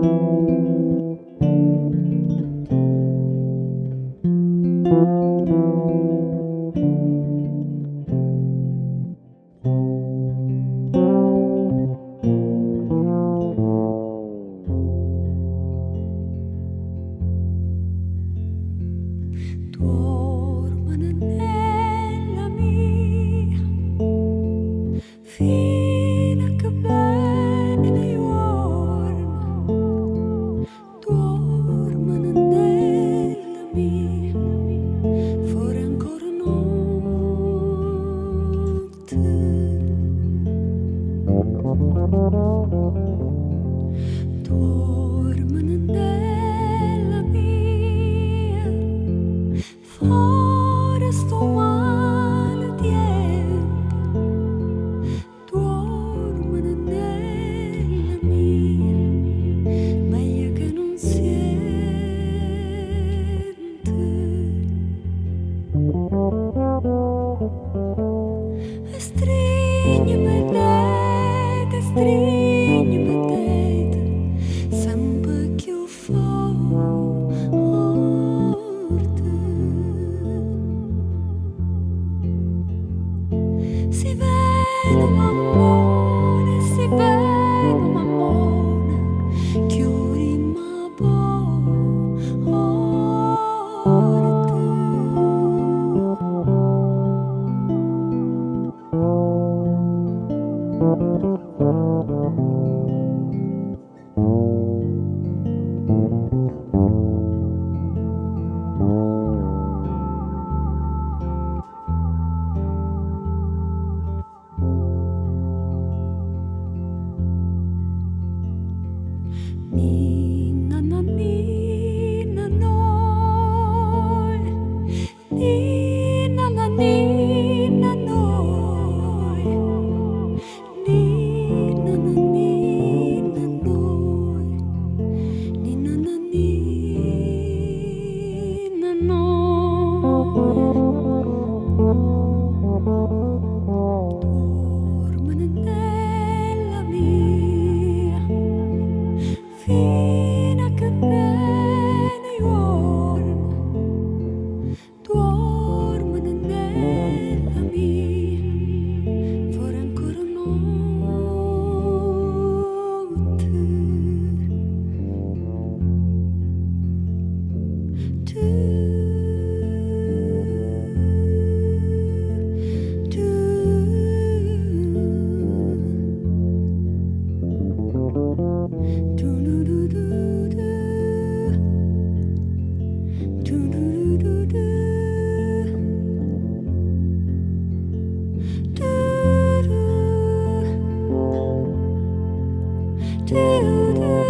Dormano nella mia fine che bene giorno, dormano nella mia fuori ancora notte, dormano nella mia fuori sto male tempo, dormono nella mia meglio che non sente, e strignimi dete sempre più forte. Si vede un mammone, chiudi ma Nina na nina noi, Nina na nina noi, Nina na nina noi, Nina na nina noi. Dormono nella mia fino a che bene giorno, dormono nella mia fuori ancora notte, tu, tu, do